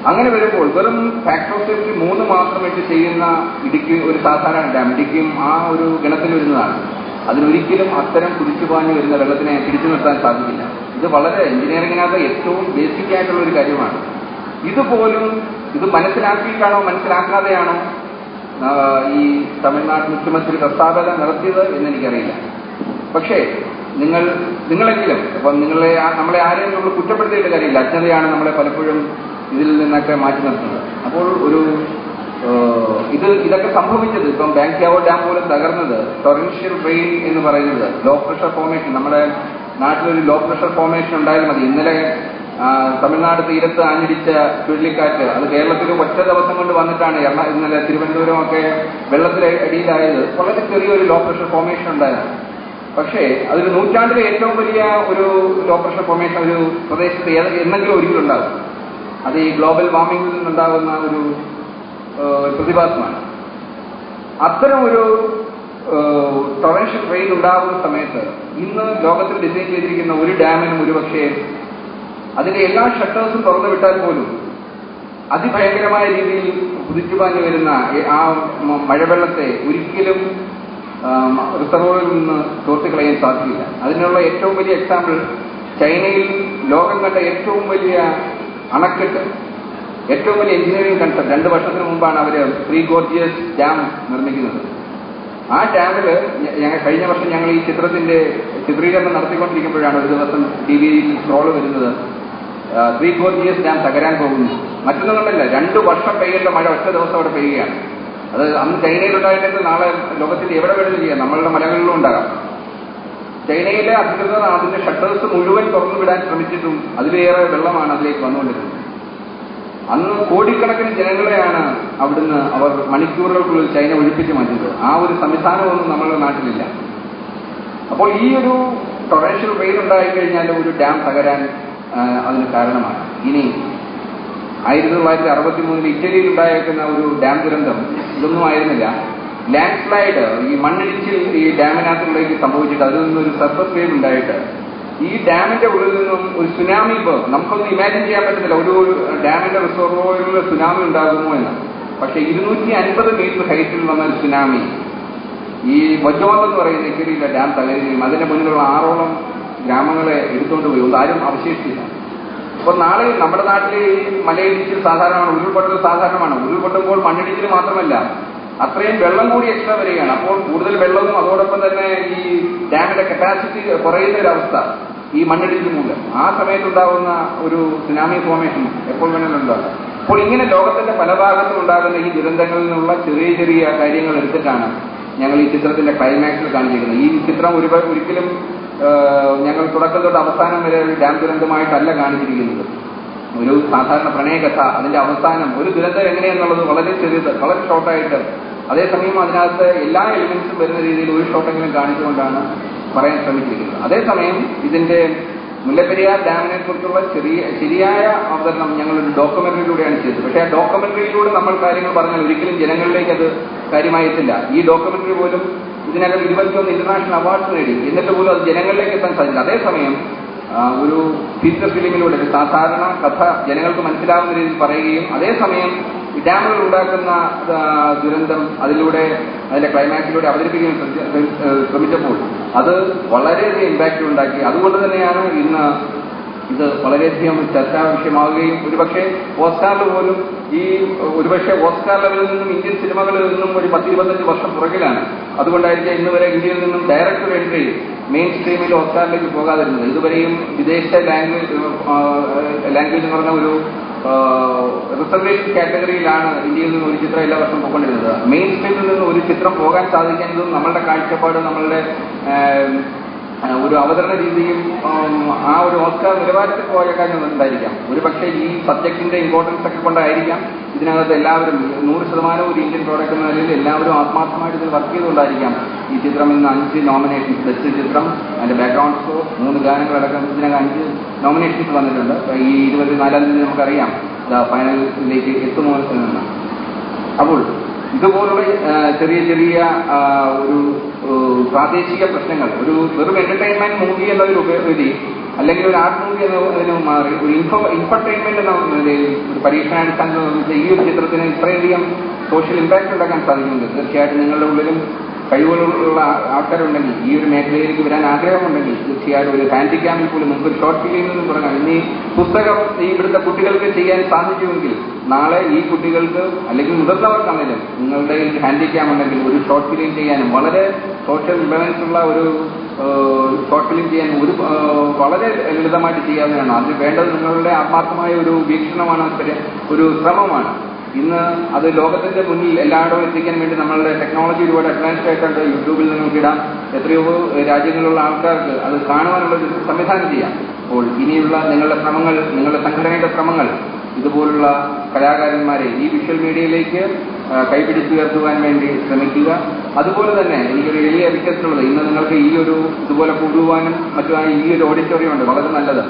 അങ്ങനെ വരുമ്പോൾ വെറും ഫാക്ടർ ഓഫ് സേഫ്റ്റി 3 മാത്രം വെച്ച് ചെയ്യുന്ന ഇടുക്കി ഒരു സാധാരണ ഡാം, ഇടുക്കിയും ആ ഒരു ഗണത്തിൽ വരുന്നതാണ്. അതിനൊരിക്കലും അത്തരം കുതിച്ചുപാഞ്ഞു വരുന്ന വെള്ളത്തിനെ പിടിച്ചു നിർത്താൻ സാധിക്കില്ല. ഇത് വളരെ എഞ്ചിനീയറിംഗിനകത്ത് ഏറ്റവും ബേസിക് ആയിട്ടുള്ള ഒരു കാര്യമാണ്. ഇതുപോലും ഇത് മനസ്സിലാക്കിയിട്ടാണോ മനസ്സിലാക്കാതെയാണോ ഈ തമിഴ്നാട് മുഖ്യമന്ത്രി പ്രസ്താവന നടത്തിയത് എന്നെനിക്കറിയില്ല. പക്ഷേ നിങ്ങളെങ്കിലും അപ്പം നമ്മളെ ആരെയും നമ്മൾ കുറ്റപ്പെടുത്തിയിട്ട് കാര്യമില്ല. അജ്ഞതയാണ് നമ്മളെ പലപ്പോഴും ഇതിൽ നിന്നൊക്കെ മാറ്റി നിർത്തുന്നത്. അപ്പോൾ ഇതൊക്കെ സംഭവിച്ചത് ഇപ്പം ബാങ്ക്യാവോ ഡാം പോലും തകർന്നത് ടൊറൻഷ്യൽ റെയിൻ എന്ന് പറയുന്നത് ലോ പ്രഷർ ഫോർമേഷൻ. നമ്മുടെ നാട്ടിലൊരു ലോ പ്രഷർ ഫോർമേഷൻ ഉണ്ടായാലും മതി. ഇന്നലെ തമിഴ്നാട് തീരത്ത് ആഞ്ഞടിച്ച ചുഴലിക്കാറ്റ് അത് കേരളത്തിൽ ഒറ്റ ദിവസം കൊണ്ട് വന്നിട്ടാണ് ഇന്നലെ തിരുവനന്തപുരമൊക്കെ വെള്ളത്തിലടിയിലായത്. വളരെ ചെറിയൊരു ലോ പ്രഷർ ഫോർമേഷൻ ഉണ്ടായിരുന്നു. പക്ഷേ അതൊരു നൂറ്റാണ്ടിലെ ഏറ്റവും വലിയ ഒരു ലോ പ്രഷർ ഫോർമേഷൻ ഒരു പ്രദേശത്ത് എന്തെങ്കിലും ഒരിക്കലും ഉണ്ടാകും. അത് ഈ ഗ്ലോബൽ വാർമിംഗിൽ നിന്നുണ്ടാകുന്ന ഒരു പ്രതിഭാസമാണ്. അത്തരം ഒരു ടൊറൻഷ്യൽ റെയിൻ ഉണ്ടാകുന്ന സമയത്ത് ഇന്ന് ലോകത്തിൽ ഡിസൈൻ ചെയ്തിരിക്കുന്ന ഒരു ഡാമിനും ഒരുപക്ഷെ അതിന്റെ എല്ലാ ഷട്ടേഴ്സും തുറന്നു വിട്ടാൽ പോലും അതിഭയങ്കരമായ രീതിയിൽ കുതിച്ചുപാഞ്ഞു വരുന്ന ആ മഴവെള്ളത്തെ ഒരിക്കലും റിസർവോറിൽ നിന്ന് തോർത്തിക്കളയാൻ സാധിക്കില്ല. അതിനുള്ള ഏറ്റവും വലിയ എക്സാമ്പിൾ ചൈനയിൽ ലോകം കണ്ട ഏറ്റവും വലിയ അണക്കെട്ട്, ഏറ്റവും വലിയ എഞ്ചിനീയറിംഗ് കൺസെപ്റ്റ് 2 വർഷത്തിന് മുമ്പാണ് അവർ പ്രീ ഗോർജിയസ് ഡാം നിർമ്മിക്കുന്നത്. ആ ഡാമിൽ കഴിഞ്ഞ വർഷം ഞങ്ങൾ ഈ ചിത്രത്തിന്റെ ചിത്രീകരണം നടത്തിക്കൊണ്ടിരിക്കുമ്പോഴാണ് ഒരു ദിവസം ടി വിയിൽ സ്ക്രോൾ വരുന്നത്. 3-4 ഡാം തകരാൻ പോകുന്നു. മറ്റൊന്നും കൊണ്ടല്ല, 2 വർഷം പെയ്യേണ്ട മഴ ഒറ്റ ദിവസം അവിടെ പെയ്യുകയാണ്. അത് അന്ന് ചൈനയിലുണ്ടായിട്ട് നാളെ ലോകത്തിന്റെ എവിടെ വേണമെങ്കിലും ചെയ്യാം, നമ്മളുടെ മലകളിലും ഉണ്ടാകാം. ചൈനയിലെ അധികൃതർ അതിന്റെ ഷട്ടേഴ്സ് മുഴുവൻ തുറന്നു വിടാൻ ശ്രമിച്ചിട്ടും അതിലേറെ വെള്ളമാണ് അതിലേക്ക് വന്നുകൊണ്ടിരുന്നത്. അന്ന് കോടിക്കണക്കിന് ജനങ്ങളെയാണ് അവിടുന്ന് അവർ മണിക്കൂറുകൾക്കുള്ളിൽ ചൈന ഒഴിപ്പിച്ച് മാറ്റിയത്. ആ ഒരു സംവിധാനമൊന്നും നമ്മളുടെ നാട്ടിലില്ല. അപ്പോൾ ഈ ഒരു ടൊറൻഷ്യൽ റെയിൻ ഉണ്ടായിക്കഴിഞ്ഞാൽ ഒരു ഡാം തകരാൻ അതിന് കാരണമാണ്. ഇനി 1963 ഇറ്റലിയിൽ ഉണ്ടായേക്കുന്ന ഒരു ഡാം ദുരന്തം ഇതൊന്നും ആയിരുന്നില്ല. ലാൻഡ് സ്ലൈഡ്, ഈ മണ്ണിടിച്ചിൽ ഈ ഡാമിനകത്തുള്ളിലേക്ക് സംഭവിച്ചിട്ട് അതിൽ നിന്നൊരു സർഫസ് വേവ് ഉണ്ടായിട്ട് ഈ ഡാമിന്റെ ഉള്ളിൽ നിന്നും ഒരു സുനാമി. ഇപ്പോൾ നമുക്കൊന്നും ഇമാജിൻ ചെയ്യാൻ പറ്റുന്നില്ല ഒരു ഡാമിന്റെ റിസർവോയറിൽ സുനാമി ഉണ്ടാകുമോ എന്ന്. പക്ഷെ 250 മീറ്റർ ഹൈറ്റിൽ വന്ന ഒരു സുനാമി ഈ വജോൻ എന്ന് പറയുന്ന ഇറ്റലിയിലെ ഡാം തകരുകയും അതിന്റെ മുന്നിലുള്ള 6ഓളം ഗ്രാമങ്ങളെ എടുത്തുകൊണ്ട് പോയി. ആരും അവശേഷിച്ചില്ല. അപ്പോൾ നാളെ നമ്മുടെ നാട്ടിൽ മലയിടിച്ചിൽ സാധാരണമാണ്, ഉരുൾപൊട്ടൽ സാധാരണമാണ്. ഉരുൾപൊട്ടുമ്പോൾ മണ്ണിടിച്ചിൽ മാത്രമല്ല, അത്രയും വെള്ളം കൂടി എക്സ്ട്രാ വരികയാണ്. അപ്പോൾ കൂടുതൽ വെള്ളവും അതോടൊപ്പം തന്നെ ഈ ഡാമിന്റെ കപ്പാസിറ്റി കുറയുന്ന ഒരവസ്ഥ ഈ മണ്ണിടിച്ചിൽ മൂലം ആ സമയത്തുണ്ടാകുന്ന ഒരു സുനാമി ഫോർമേഷൻ എപ്പോൾ വേണമെങ്കിലും ഉണ്ടാകും. അപ്പോൾ ഇങ്ങനെ ലോകത്തിന്റെ പല ഭാഗത്തും ഉണ്ടാകുന്ന ഈ ദുരന്തങ്ങളിൽ നിന്നുള്ള ചെറിയ ചെറിയ കാര്യങ്ങൾ എടുത്തിട്ടാണ് ഞങ്ങൾ ഈ ചിത്രത്തിന്റെ ക്ലൈമാക്സിൽ കാണിച്ചിരിക്കുന്നത്. ഈ ചിത്രം ഒരിക്കലും ഞങ്ങൾ തുടക്കം തൊട്ട് അവസാനം വരെ ഒരു ഡാം ദുരന്തമായിട്ടല്ല കാണിച്ചിരിക്കുന്നത്. ഒരു സാധാരണ പ്രണയകഥ, അതിന്റെ അവസാനം ഒരു ദുരന്തം എങ്ങനെയെന്നുള്ളത് വളരെ ചെറിയത്, വളരെ ഷോർട്ടായിട്ട്, അതേസമയം അതിനകത്ത് എല്ലാ എലിമെന്റ്സും വരുന്ന രീതിയിൽ ഒരു ഷോട്ടെങ്കിലും കാണിച്ചുകൊണ്ടാണ് പറയാൻ ശ്രമിച്ചിരിക്കുന്നത്. അതേസമയം ഇതിന്റെ മുല്ലപ്പെരിയാർ ഡാമിനെ കുറിച്ചുള്ള ശരിയായ അവതരണം ഞങ്ങളൊരു ഡോക്യുമെന്ററിയിലൂടെയാണ് ചെയ്തത്. പക്ഷേ ആ ഡോക്യുമെന്ററിയിലൂടെ നമ്മൾ കാര്യങ്ങൾ പറഞ്ഞാൽ ഒരിക്കലും ജനങ്ങളിലേക്ക് അത് കാര്യമായി എത്തില്ല. ഈ ഡോക്യുമെന്ററി പോലും ഇതിനകം 21 ഇന്റർനാഷണൽ അവാർഡ്സ് നേടി. എന്നിട്ട് പോലും അത് ജനങ്ങളിലേക്ക് എത്താൻ സാധിക്കില്ല. അതേസമയം ഒരു ഫീച്ചർ ഫിലിമിലൂടെ ഒരു സാധാരണ കഥ ജനങ്ങൾക്ക് മനസ്സിലാവുന്ന രീതിയിൽ പറയുകയും അതേസമയം ഡാമുകൾ ഉണ്ടാക്കുന്ന ദുരന്തം അതിലൂടെ അതിന്റെ ക്ലൈമാക്സിലൂടെ അവതരിപ്പിക്കുകയും ശ്രമിച്ചപ്പോൾ അത് വളരെയധികം ഇമ്പാക്റ്റ് ഉണ്ടാക്കി. അതുകൊണ്ട് തന്നെയാണ് ഇന്ന് ഇത് വളരെയധികം ചർച്ചാ വിഷയമാവുകയും ഒരുപക്ഷെ ഓസ്കാറിൽ പോലും ഒരുപക്ഷെ ഓസ്കാർ ലെവലിൽ നിന്നും ഇന്ത്യൻ സിനിമകളിൽ നിന്നും ഒരു 10-25 വർഷം പുറകിലാണ്. അതുകൊണ്ടായിരിക്കും ഇന്ന് വരെ ഇന്ത്യയിൽ നിന്നും ഡയറക്ടർ എൻട്രി മെയിൻ സ്ട്രീമിൽ ഓസ്കാറിലേക്ക് പോകാതിരുന്നത്. ഇതുവരെയും വിദേശ ലാംഗ്വേജ് എന്ന് പറഞ്ഞ ഒരു റിസർവേഷൻ കാറ്റഗറിയിലാണ് ഇന്ത്യയിൽ നിന്ന് ഒരു ചിത്രം എല്ലാ വർഷവും പോയിക്കൊണ്ടിരുന്നത്. മെയിൻ സ്ട്രീമിൽ നിന്ന് ഒരു ചിത്രം പോകാൻ സാധിക്കുന്നതും നമ്മളുടെ കാഴ്ചപ്പാട്, നമ്മളുടെ ഒരു അവതരണ രീതിയും ആ ഒരു ഓസ്കാർ നിലവാരത്തിൽ പോയ കാര്യം ഉണ്ടായിരിക്കാം. ഒരുപക്ഷെ ഈ സബ്ജക്റ്റിന്റെ ഇമ്പോർട്ടൻസ് ഒക്കെ കൊണ്ടായിരിക്കാം ഇതിനകത്ത് എല്ലാവരും 100% ഒരു ഇന്ത്യൻ പ്രോഡക്റ്റ് എന്ന നിലയിൽ എല്ലാവരും ആത്മാർത്ഥമായിട്ട് ഇതിൽ വർക്ക് ചെയ്തുകൊണ്ടായിരിക്കാം ഈ ചിത്രം ഇന്ന് 5 നോമിനേഷൻസ്, ബെസ്റ്റ് ചിത്രം, അതിന്റെ ബാക്ക്ഗ്രൗണ്ട് സ്കോർ, 3 ഗാനങ്ങളടക്കം ഇതിനകം 5 നോമിനേഷൻസ് വന്നിട്ടുണ്ട്. ഈ 24-ാം തീയതി നമുക്കറിയാം ഫൈനലിലേക്ക് എത്തുമോ എന്ന്. അപ്പോൾ ഇതുപോലുള്ള ചെറിയ ചെറിയ ഒരു പ്രാദേശിക പ്രശ്നങ്ങൾ, ഒരു വെറും എന്റർടൈൻമെന്റ് മൂവി എന്നൊരു ഉപരി അല്ലെങ്കിൽ ഒരു ആർട്ട് മൂവി എന്നതിന് മാറി ഒരു ഇൻഫർടൈൻമെന്റ് എന്ന നിലയിൽ ഒരു പരീക്ഷണാടിസ്ഥാനത്തിൽ നിർമ്മിച്ച ഈ ഒരു ചിത്രത്തിന് ഇത്രയധികം സോഷ്യൽ ഇമ്പാക്ട് ഉണ്ടാക്കാൻ സാധിക്കുന്നുണ്ട്. തീർച്ചയായിട്ടും നിങ്ങളുടെ ഉള്ളിലും കഴിവുകളുള്ള ആൾക്കാരുണ്ടെങ്കിൽ, ഈ ഒരു മേഖലയിലേക്ക് വരാൻ ആഗ്രഹമുണ്ടെങ്കിൽ തീർച്ചയായിട്ടും ഒരു ഹാൻഡിക്യാമിൽ പോലും നമുക്ക് ഒരു ഷോർട്ട് ഫിലിമിൽ നിന്നും തുടങ്ങാം. ഇനി പുസ്തകം ഇവിടുത്തെ കുട്ടികൾക്ക് ചെയ്യാൻ സാധിക്കുമെങ്കിൽ നാളെ ഈ കുട്ടികൾക്ക് അല്ലെങ്കിൽ മുതിർന്നവർക്കാണെങ്കിലും നിങ്ങളുടെ ഹാൻഡിക്യാം ഉണ്ടെങ്കിൽ ഒരു ഷോർട്ട് ഫിലിം ചെയ്യാനും വളരെ സോഷ്യൽ റിലവൻസ് ഉള്ള ഒരു ഷോർട്ട് ഫിലിം ചെയ്യാൻ വളരെ ലളിതമായിട്ട് ചെയ്യാവുന്നതാണ്. അതിന് വേണ്ടത് നിങ്ങളുടെ ആത്മാർത്ഥമായ ഒരു വീക്ഷണമാണ്, ഒരു ശ്രമമാണ്. ഇന്ന് അത് ലോകത്തിന്റെ മുന്നിൽ എല്ലായിടവും എത്തിക്കാൻ വേണ്ടി നമ്മളുടെ ടെക്നോളജി ഒരുപാട് അഡ്വാൻസ്ഡ് ആയിട്ടുണ്ട്. യൂട്യൂബിൽ നിങ്ങൾക്ക് ഇടാം. എത്രയോ രാജ്യങ്ങളിലുള്ള ആൾക്കാർക്ക് അത് കാണുവാനുള്ള ഒരു സംവിധാനം ചെയ്യാം. അപ്പോൾ ഇനിയുള്ള നിങ്ങളുടെ ശ്രമങ്ങൾ, നിങ്ങളുടെ സംഘടനയുടെ ശ്രമങ്ങൾ ഇതുപോലുള്ള കലാകാരന്മാരെ ഈ വിഷ്വൽ മീഡിയയിലേക്ക് കൈപിടിച്ചുയർത്തുവാൻ വേണ്ടി ശ്രമിക്കുക. അതുപോലെ തന്നെ എനിക്കൊരു വലിയ റിക്വസ്റ്റ് ഉള്ളത്, ഇന്ന് നിങ്ങൾക്ക് ഈ ഒരു ഇതുപോലെ കൂടുവാനും മറ്റുമായി ഈ ഒരു ഓഡിറ്റോറിയം ഉണ്ട്, വളരെ നല്ലത്.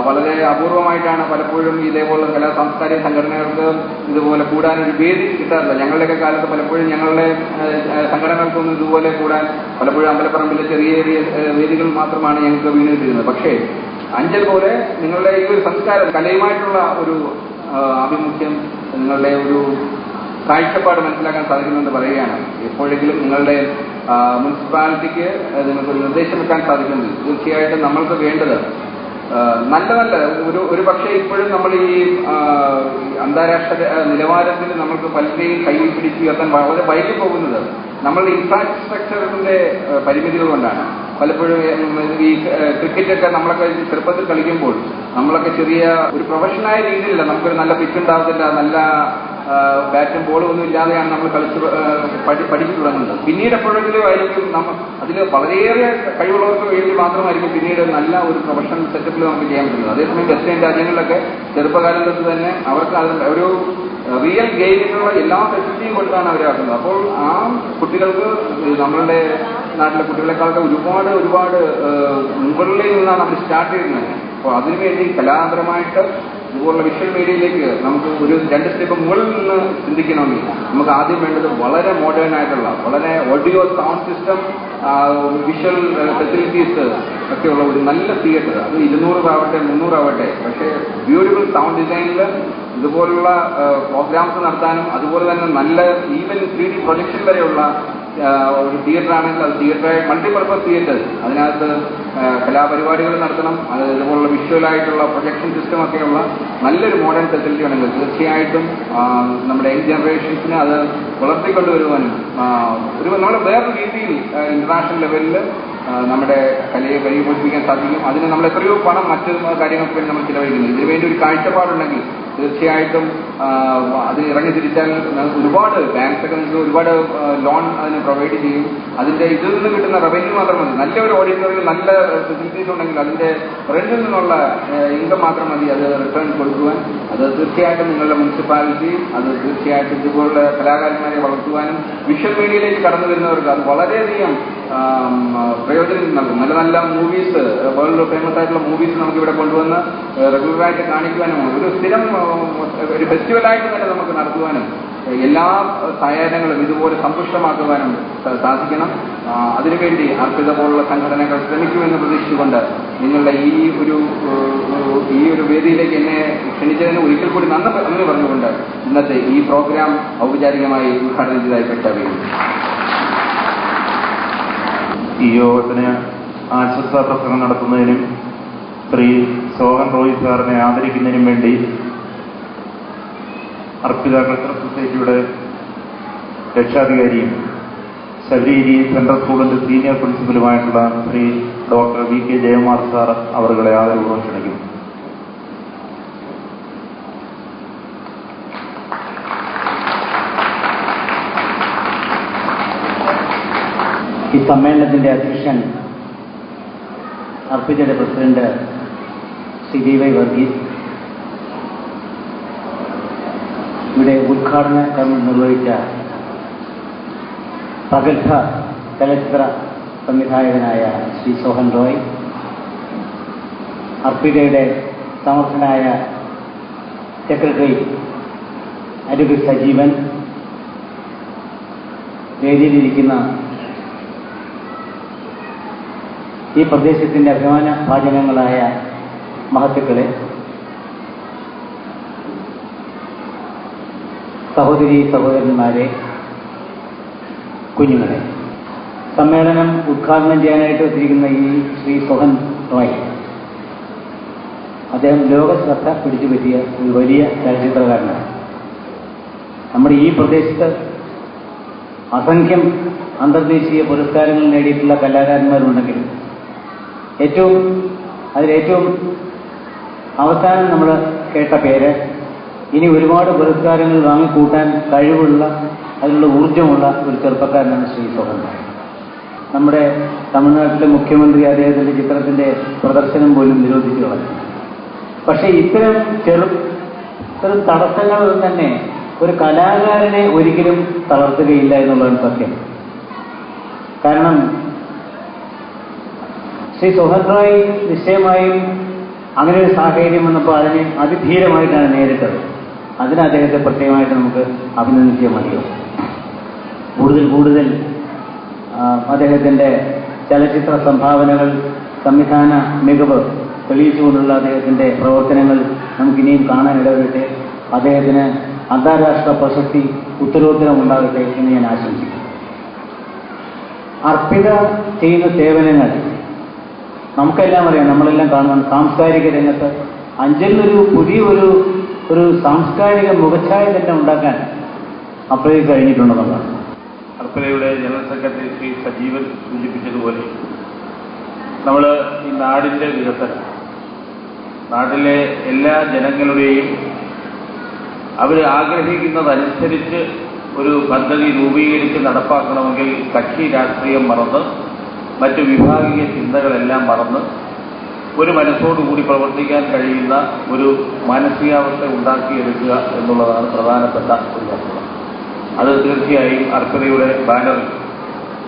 വളരെ അപൂർവമായിട്ടാണ് പലപ്പോഴും ഇതേപോലുള്ള കലാ സാംസ്കാരിക സംഘടനകൾക്ക് ഇതുപോലെ കൂടാനൊരു വേദി കിട്ടാറില്ല. ഞങ്ങളുടെയൊക്കെ കാലത്ത് പലപ്പോഴും ഞങ്ങളുടെ സംഘടനകൾക്കൊന്നും ഇതുപോലെ കൂടാൻ പലപ്പോഴും അമ്പലപ്പറമ്പിലെ ചെറിയ ചെറിയ വേദികൾ മാത്രമാണ് ഞങ്ങൾക്ക് വീണിട്ടിരുന്നത്. പക്ഷേ അഞ്ചൽ പോലെ നിങ്ങളുടെ ഈ ഒരു സംസ്കാരം, കലയുമായിട്ടുള്ള ഒരു ആഭിമുഖ്യം, നിങ്ങളുടെ ഒരു കാഴ്ചപ്പാട് മനസ്സിലാക്കാൻ സാധിക്കുമെന്ന് പറയുകയാണ്. എപ്പോഴെങ്കിലും നിങ്ങളുടെ മുനിസിപ്പാലിറ്റിക്ക് നിങ്ങൾക്കൊരു നിർദ്ദേശം വെക്കാൻ സാധിക്കുമെങ്കിൽ തീർച്ചയായിട്ടും നമ്മൾക്ക് വേണ്ടത് നല്ല ഒരു പക്ഷേ ഇപ്പോഴും നമ്മൾ ഈ അന്താരാഷ്ട്ര നിലവാരത്തിൽ നമ്മൾക്ക് പലരെയും കൈയിൽ പിടിച്ചുയർത്താൻ വളരെ വൈകി പോകുന്നത് നമ്മളുടെ ഇൻഫ്രാസ്ട്രക്ചറിന്റെ പരിമിതികൾ കൊണ്ടാണ്. പലപ്പോഴും ഈ ക്രിക്കറ്റൊക്കെ നമ്മളൊക്കെ ചെറുപ്പത്തിൽ കളിക്കുമ്പോൾ നമ്മളൊക്കെ ചെറിയ ഒരു പ്രൊഫഷണലായ രീതിയിലല്ല, നമുക്കൊരു നല്ല പിച്ച് ഉണ്ടാവത്തില്ല, നല്ല ബാറ്റും ബോളും ഒന്നും ഇല്ലാതെയാണ് നമ്മൾ കളിച്ച് പഠിച്ചു തുടങ്ങുന്നത്. പിന്നീട് എപ്പോഴെങ്കിലും ആയിരിക്കും അതിൽ വളരെയേറെ കഴിവുള്ളവർക്ക് വേണ്ടി മാത്രമായിരിക്കും പിന്നീട് നല്ല ഒരു പ്രൊഫഷണൽ സെറ്റപ്പിൽ നമുക്ക് ചെയ്യാൻ പറ്റുന്നത്. അതേസമയം വെസ്റ്റേൺ രാജ്യങ്ങളിലൊക്കെ ചെറുപ്പകാലം തൊട്ട് തന്നെ അവർക്ക് ഒരു റിയൽ ഗെയിമിനുള്ള എല്ലാ ഫെസിലിറ്റിയും കൊടുത്താണ് അവരാക്കുന്നത്. അപ്പോൾ ആ കുട്ടികൾക്ക് നമ്മളുടെ നാട്ടിലെ കുട്ടികളെക്കാളൊക്കെ ഒരുപാട് മുകളിൽ നിന്നാണ് അവർ സ്റ്റാർട്ട് ചെയ്യുന്നത്. അപ്പോൾ അതിനുവേണ്ടി കലാപരമായിട്ട് ഇതുപോലുള്ള വിഷ്വൽ മീഡിയയിലേക്ക് നമുക്ക് ഒരു 2 സ്റ്റെപ്പ് മുകളിൽ നിന്ന് ചിന്തിക്കണമെങ്കിൽ നമുക്ക് ആദ്യം വേണ്ടത് വളരെ മോഡേൺ ആയിട്ടുള്ള, വളരെ audio sound system, visual facilities ഒക്കെയുള്ള ഒരു നല്ല തിയേറ്റർ. അത് 200 ആവട്ടെ 300 ആവട്ടെ, പക്ഷേ ബ്യൂട്ടിഫുൾ സൗണ്ട് ഡിസൈനിൽ ഇതുപോലുള്ള പ്രോഗ്രാംസ് നടത്താനും അതുപോലെ തന്നെ നല്ല ഈവൻ 3D പ്രൊജക്ഷൻ വരെയുള്ള ഒരു തിയേറ്റർ ആണെങ്കിൽ അത് തിയേറ്ററായി മൾട്ടിപർപ്പസ് തിയേറ്റേഴ്സ്, അതിനകത്ത് കലാപരിപാടികൾ നടത്തണം. അത് ഇതുപോലുള്ള വിഷ്വലായിട്ടുള്ള പ്രൊജക്ഷൻ സിസ്റ്റം ഒക്കെയുള്ള നല്ലൊരു മോഡേൺ ഫെസിലിറ്റി ആണെങ്കിൽ തീർച്ചയായിട്ടും നമ്മുടെ യങ് ജനറേഷൻസിന് അത് വളർത്തിക്കൊണ്ടുവരുവാനും നമ്മുടെ വേറൊരു രീതിയിൽ ഇന്റർനാഷണൽ ലെവലിൽ നമ്മുടെ കലയെ പരിപോഷിപ്പിക്കാൻ സാധിക്കും. അതിന് നമ്മൾ എത്രയോ പണം മറ്റു കാര്യങ്ങൾക്ക് വേണ്ടി നമ്മൾ ചിലവഴിക്കുന്നത്. ഇതിനുവേണ്ടി ഒരു കാഴ്ചപ്പാടുണ്ടെങ്കിൽ തീർച്ചയായിട്ടും അതിന് ഇറങ്ങി തിരിച്ചാൽ ഒരുപാട് ബാങ്ക്സ് ഒക്കെ നിങ്ങൾക്ക് ഒരുപാട് ലോൺ അതിന് പ്രൊവൈഡ് ചെയ്യും. അതിന്റെ ഇതിൽ നിന്ന് കിട്ടുന്ന റവന്യൂ മാത്രം മതി. നല്ല ഒരു ഓഡിറ്റോറിയം, നല്ല ഫെസിലിറ്റീസ് ഉണ്ടെങ്കിൽ അതിന്റെ റെന്റിൽ നിന്നുള്ള ഇൻകം മാത്രം മതി അത് റിട്ടേൺ കൊടുക്കുവാൻ. അത് തീർച്ചയായിട്ടും നിങ്ങളുടെ മുനിസിപ്പാലിറ്റി അത് തീർച്ചയായിട്ടും ഇതുപോലുള്ള കലാകാരന്മാരെ വളർത്തുവാനും വിഷ്വൽ മീഡിയയിലേക്ക് കടന്നു വരുന്നവർക്ക് അത് വളരെയധികം പ്രയോജനം നൽകും. നല്ല നല്ല മൂവീസ്, വേൾഡ് ഫേമസ് ആയിട്ടുള്ള മൂവീസ് നമുക്കിവിടെ കൊണ്ടുവന്ന് റെഗുലറായിട്ട് കാണിക്കുവാനും ഒരു സ്ഥിരം ഒരു ഫെസ്റ്റിവലായിട്ട് തന്നെ നമുക്ക് നടത്തുവാനും എല്ലാ സായാഹ്നങ്ങളും ഇതുപോലെ സമ്പുഷ്ടമാക്കുവാനും സാധിക്കണം. അതിനുവേണ്ടി അർപ്പിത പോലുള്ള സംഘടനകൾ ശ്രമിക്കുമെന്ന് പ്രതീക്ഷിച്ചുകൊണ്ട് നിങ്ങളുടെ ഈ ഒരു വേദിയിലേക്ക് എന്നെ ക്ഷണിച്ചതിന് ഒരിക്കൽ കൂടി നന്ദി പറഞ്ഞുകൊണ്ട് ഇന്നത്തെ ഈ പ്രോഗ്രാം ഔപചാരികമായി ഉദ്ഘാടനം ചെയ്തതായി പ്രഖ്യാപിക്കുന്നു. ഈ യോഗത്തിന് ആശംസാ പ്രസംഗം നടത്തുന്നതിനും ശ്രീ സോഹൻ റോയ് സാറിനെ ആദരിക്കുന്നതിനും വേണ്ടി അർപ്പിത കൾച്ചറൽ സൊസൈറ്റിയുടെ രക്ഷാധികാരിയും ശബരിഗിരി സെൻട്രൽ സ്കൂളിന്റെ സീനിയർ പ്രിൻസിപ്പലുമായിട്ടുള്ള Shri doctor VK Jayakumar sir അവരുടെ ആദരപൂർവ്വം ക്ഷണിക്കുന്നു. ഈ സമ്മേളനത്തിന്റെ അധ്യക്ഷൻ അർപ്പിതയുടെ പ്രസിഡന്റ് ശ്രീ DY വർഗീസ്, ഇവിടെ ഉദ്ഘാടന കർമ്മം നിർവഹിച്ച പ്രഗത്ഭ ചലച്ചിത്ര സംവിധായകനായ ശ്രീ സോഹൻ റോയ്, അർപ്പിതയുടെ സമർത്ഥനായ സെക്രട്ടറി അഡ്വക്കേറ്റ് സജീവൻ, വേദിയിലിരിക്കുന്ന ഈ പ്രദേശത്തിന്റെ അഭിമാന ഭാജനങ്ങളായ മഹത്തുക്കളെ, സഹോദരന്മാരെ, കുഞ്ഞുങ്ങളെ, സമ്മേളനം ഉദ്ഘാടനം ചെയ്യാനായിട്ട് എത്തിയിരിക്കുന്ന ഈ ശ്രീ സോഹൻ റോയ്, അദ്ദേഹം ലോക ശ്രദ്ധ പിടിച്ചുപറ്റിയ ഒരു വലിയ ചലച്ചിത്രകാരനാണ്. നമ്മുടെ ഈ പ്രദേശത്ത് അസംഖ്യം അന്തർദേശീയ പുരസ്കാരങ്ങൾ നേടിയിട്ടുള്ള കലാകാരന്മാരുണ്ടെങ്കിലും അതിലേറ്റവും അവസാനം നമ്മൾ കേട്ട പേര്, ഇനി ഒരുപാട് പുരസ്കാരങ്ങൾ വാങ്ങിക്കൂട്ടാൻ കഴിവുള്ള, അതിനുള്ള ഊർജ്ജമുള്ള ഒരു ചെറുപ്പക്കാരനാണ് ശ്രീ സോഹൻ. നമ്മുടെ തമിഴ്നാട്ടിലെ മുഖ്യമന്ത്രി അദ്ദേഹത്തിന്റെ ചിത്രത്തിന്റെ പ്രദർശനം പോലും നിരോധിച്ചു കളഞ്ഞു. പക്ഷേ ഇത്തരം തടസ്സങ്ങൾ തന്നെ ഒരു കലാകാരനെ ഒരിക്കലും തളർത്തുകയില്ല എന്നുള്ളതാണ് സത്യം. കാരണം ശ്രീ സോഹൻ റോയ് നിശ്ചയമായും അങ്ങനെ ഒരു സാഹചര്യം വന്നപ്പോൾ അതിനെ അതിധീരമായിട്ടാണ് നേരിട്ടത്. അതിന് അദ്ദേഹത്തെ പ്രത്യേകമായിട്ട് നമുക്ക് അഭിനന്ദിക്കാൻ മതിയോ. കൂടുതൽ അദ്ദേഹത്തിന്റെ ചലച്ചിത്ര സംഭാവനകൾ, സംവിധാന മികവ് തെളിയിച്ചുകൊണ്ടുള്ള അദ്ദേഹത്തിന്റെ പ്രവർത്തനങ്ങൾ നമുക്കിനിയും കാണാൻ ഇടവരട്ടെ. അദ്ദേഹത്തിന് അന്താരാഷ്ട്ര പ്രശസ്തി ഉത്തരോത്തരമുണ്ടാകട്ടെ എന്ന് ഞാൻ ആശംസിക്കുന്നു. അർപ്പിത ചെയ്യുന്ന സേവനങ്ങൾ നമുക്കെല്ലാം അറിയാം, നമ്മളെല്ലാം കാണുന്ന സാംസ്കാരിക രംഗത്ത് അഞ്ചലിനൊരു പുതിയ ഒരു സാംസ്കാരിക മുഖച്ഛായ തന്നെ ഉണ്ടാക്കാൻ അർപ്പിതയ്ക്ക് കഴിഞ്ഞിട്ടുണ്ടെന്നുള്ളതാണ്. അർപ്പിതയുടെ ജനറൽ സെക്രട്ടറി ശ്രീ സജീവൻ സൂചിപ്പിച്ചതുപോലെ നമ്മൾ ഈ നാടിൻ്റെ വികസനം, നാട്ടിലെ എല്ലാ ജനങ്ങളുടെയും അവർ ആഗ്രഹിക്കുന്നതനുസരിച്ച് ഒരു പദ്ധതി രൂപീകരിച്ച് നടപ്പാക്കണമെങ്കിൽ കക്ഷി രാഷ്ട്രീയം മറന്ന് മറ്റു വിഭാഗീയ ചിന്തകളെല്ലാം മറന്ന് ഒരു മനസ്സോടുകൂടി പ്രവർത്തിക്കാൻ കഴിയുന്ന ഒരു മാനസികാവസ്ഥ ഉണ്ടാക്കിയെടുക്കുക എന്നുള്ളതാണ് പ്രധാനപ്പെട്ട ഒരു വസ്തുത. അത് തീർച്ചയായും അർപ്പിതയുടെ ബാനറിൽ,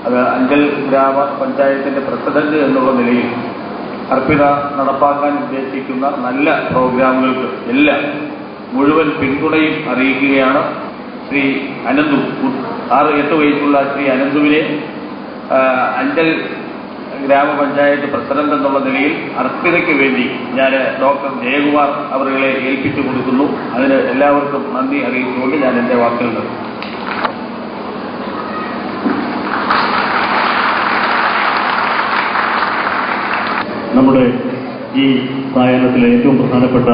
അത് അഞ്ചൽ ഗ്രാമപഞ്ചായത്തിന്റെ പ്രസിഡന്റ് എന്നുള്ള നിലയിൽ അർപ്പിത നടപ്പാക്കാൻ ഉദ്ദേശിക്കുന്ന നല്ല പ്രോഗ്രാമുകൾക്ക് എല്ലാം മുഴുവൻ പിന്തുണയും അറിയിക്കുകയാണ്. ശ്രീ അനന്തു, 6-8 വയസ്സുള്ള ശ്രീ അനന്തുവിനെ അഞ്ചൽ ഗ്രാമപഞ്ചായത്ത് പ്രസിഡന്റ് എന്നുള്ള നിലയിൽ അർപ്പിതയ്ക്ക് വേണ്ടി ഞാൻ ഡോക്ടർ ജയകുമാർ അവരെ ഏൽപ്പിച്ചു കൊടുക്കുന്നു. അതിന് എല്ലാവർക്കും നന്ദി അറിയിച്ചുകൊണ്ട് ഞാൻ എൻ്റെ വാക്കുകൾ നിർത്തുന്നു. നമ്മുടെ ഈ സായാഹ്നത്തിലെ ഏറ്റവും പ്രധാനപ്പെട്ട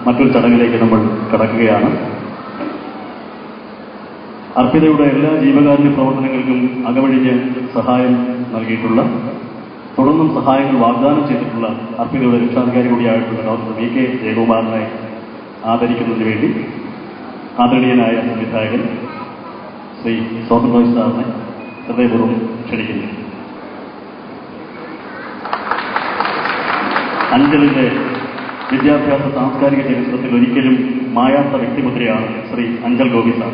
മറ്റൊരു ചടങ്ങിലേക്ക് നമ്മൾ കടക്കുകയാണ്. അർപ്പിതയുടെ എല്ലാ ജീവകാരുണ്യ പ്രവർത്തനങ്ങൾക്കും അകമഴിഞ്ഞ് സഹായം നൽകിയിട്ടുള്ള, തുടർന്നും സഹായങ്ങൾ വാഗ്ദാനം ചെയ്തിട്ടുള്ള അർപ്പിതയുടെ രക്ഷാധികാരി കൂടിയായിട്ടുള്ള ഡോക്ടർ വി കെ ജയകുമാറിനെ ആദരിക്കുന്നതിന് വേണ്ടി ആദരണീയനായ സംവിധായകൻ ശ്രീ സോഹൻ റോയ് സാറിനെ ഹൃദയപൂർവ്വം ക്ഷണിക്കുന്നു. അഞ്ചലിന്റെ വിദ്യാഭ്യാസ സാംസ്കാരിക ചരിത്രത്തിൽ ഒരിക്കലും മായാത്ത വ്യക്തിമുദ്രയാണ് ശ്രീ അഞ്ചൽ ഗോപി സാർ.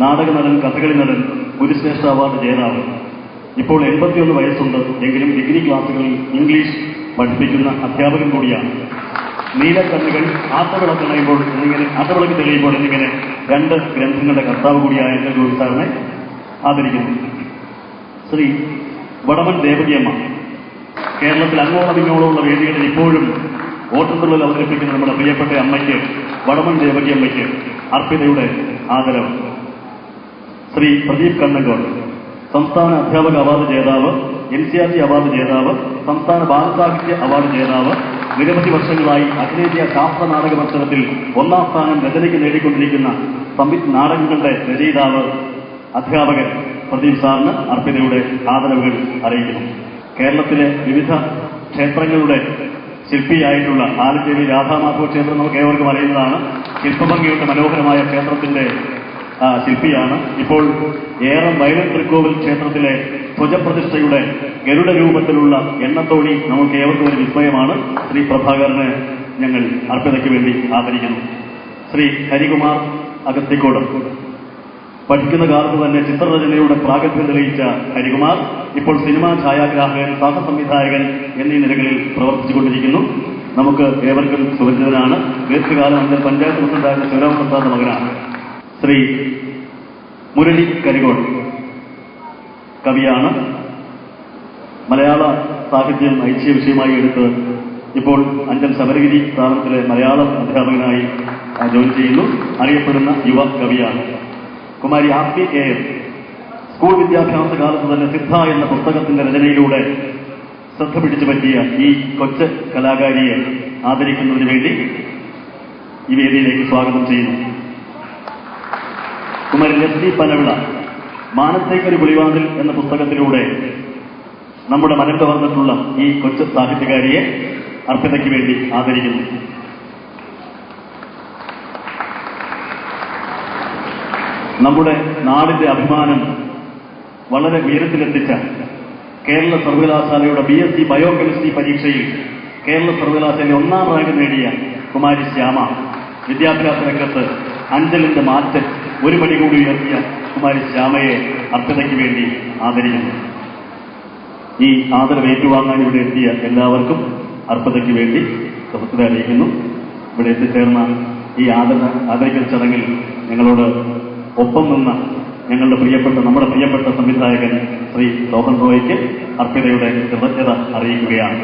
നാടക നടൻ, കഥകളി നടൻ, ഗുരുശ്രേഷ്ഠ അവാർഡ് ജേതാവ്. ഇപ്പോൾ 81 വയസ്സുണ്ട് എങ്കിലും ഡിഗ്രി ക്ലാസുകളിൽ ഇംഗ്ലീഷ് പഠിപ്പിക്കുന്ന അധ്യാപകൻ കൂടിയാണ്. നീലക്കണ്ണുകൾ, ആട്ടവിളക്ക് തെളിയുമ്പോൾ എന്നിങ്ങനെ 2 ഗ്രന്ഥങ്ങളുടെ കർത്താവ് കൂടിയായ അഞ്ചൽ ഗോപി സാറിനെ ആദരിക്കുന്നു. ശ്രീ വടമൺ ദേവകിയമ്മ, കേരളത്തിൽ അങ്ങോളം ഇങ്ങോളമുള്ള വേദികളിൽ ഇപ്പോഴും ഓട്ടത്തുള്ളിൽ അവതരിപ്പിക്കുന്ന നമ്മുടെ പ്രിയപ്പെട്ട അമ്മയ്ക്ക്, വടമൺ ദേവകിയമ്മയ്ക്ക് അർപ്പിതയുടെ ആദരവ്. ശ്രീ പ്രദീപ് കണ്ണങ്കോട്, സംസ്ഥാന അധ്യാപക അവാർഡ് ജേതാവ്, NCERT അവാർഡ് ജേതാവ്, സംസ്ഥാന ബാലസാഹിത്യ അവാർഡ് ജേതാവ്, നിരവധി വർഷങ്ങളായി അഖിലേന്ത്യാ ശാസ്ത്ര നാടക മത്സരത്തിൽ 1ാം സ്ഥാനം രചനയ്ക്ക് നേടിക്കൊണ്ടിരിക്കുന്ന നാടകങ്ങളുടെ രചയിതാവ്, അധ്യാപകൻ പ്രദീപ് സാറിന് അർപ്പിതയുടെ ആദരവുകൾ അറിയിക്കുന്നു. കേരളത്തിലെ വിവിധ ക്ഷേത്രങ്ങളുടെ ശില്പിയായിട്ടുള്ള ആലഞ്ചേരി രാധാമാധവ ക്ഷേത്രം നമുക്ക് ഏവർക്കും അറിയുന്നതാണ്. ശില്പഭംഗിയുടെ മനോഹരമായ ക്ഷേത്രത്തിന്റെ ശില്പിയാണ്. ഇപ്പോൾ ഏറം വയലൻ തൃക്കോവിൽ ക്ഷേത്രത്തിലെ ധ്വജപ്രതിഷ്ഠയുടെ ഗരുഡ രൂപത്തിലുള്ള എണ്ണത്തോണി നമുക്ക് ഏവർക്കും ഒരു വിസ്മയമാണ്. ശ്രീ പ്രഭാകരനെ ഞങ്ങൾ അർപ്പിതയ്ക്ക് വേണ്ടി ആദരിക്കുന്നു. ശ്രീ ഹരികുമാർ അഗസ്തിക്കോട്, പഠിക്കുന്ന കാലത്ത് തന്നെ ചിത്രരചനയുടെ പ്രാഗൽഭ്യം തെളിയിച്ച ഹരികുമാർ ഇപ്പോൾ സിനിമാ ഛായാഗ്രാഹകൻ, സഹസംവിധായകൻ എന്നീ നിലകളിൽ പ്രവർത്തിച്ചുകൊണ്ടിരിക്കുന്നു. നമുക്ക് ഏവർക്കും സുപരിചിതനാണ്. ദീർഘകാലം അഞ്ചൽ പഞ്ചായത്ത് പ്രസിഡന്റായിരുന്ന ശിവരാമൻ സാറിന്റെ മകനാണ്. ശ്രീ മുരളി കരികോട്, കവിയാണ്. മലയാള സാഹിത്യം ഐച്ഛിക വിഷയമായി എടുത്ത് ഇപ്പോൾ അഞ്ചൽ ശബരഗിരി സ്ഥാപനത്തിലെ മലയാളം അധ്യാപകനായി ജോലി ചെയ്യുന്നു. അറിയപ്പെടുന്ന യുവ കവിയാണ്. കുമാരി ആർപി AM, സ്കൂൾ വിദ്യാഭ്യാസ കാലത്ത് തന്നെ സിദ്ധ എന്ന പുസ്തകത്തിന്റെ രചനയിലൂടെ ശ്രദ്ധ പിടിച്ചു പറ്റിയ ഈ കൊച്ചു കലാകാരിയെ ആദരിക്കുന്നതിന് വേണ്ടി ഈ വേദിയിലേക്ക് സ്വാഗതം ചെയ്യുന്നു. കുമാരി ലക്ഷ്മി പനവിള, മാനത്തേക്കൊരു പുലിവാതിൽ എന്ന പുസ്തകത്തിലൂടെ നമ്മുടെ മനം കവർന്നിട്ടുള്ള ഈ കൊച്ചു സാഹിത്യകാരിയെ അർപ്പിതയ്ക്ക് വേണ്ടി ആദരിക്കുന്നു. നമ്മുടെ നാടിന്റെ അഭിമാനം വളരെ ഉയരത്തിലെത്തിച്ച കേരള സർവകലാശാലയുടെ BSc ബയോകെമിസ്ട്രി പരീക്ഷയിൽ കേരള സർവകലാശാലയിൽ 1ാം റാങ്ക് നേടിയ കുമാരി ശ്യാമ, വിദ്യാഭ്യാസ രംഗത്ത് അഞ്ചലിന്റെ മാറ്റം ഒരു പടി കൂടി ഉയർത്തിയ കുമാരി ശ്യാമയെ അർപ്പിതയ്ക്ക് വേണ്ടി ആദരിക്കുന്നു. ഈ ആദരവ് ഏറ്റുവാങ്ങാൻ ഇവിടെ എത്തിയ എല്ലാവർക്കും അർപ്പിതയ്ക്ക് വേണ്ടി കൃതജ്ഞത അറിയിക്കുന്നു. ഇവിടെ എത്തിച്ചേർന്ന ഈ ആദരിക്കൽ ചടങ്ങിൽ ഞങ്ങളോട് ഒപ്പം നിന്ന നമ്മുടെ പ്രിയപ്പെട്ട സംവിധായകൻ ശ്രീ സോഹൻ റോയ്ക്ക് അർപ്പിതയുടെ കൃതജ്ഞത അറിയിക്കുകയാണ്.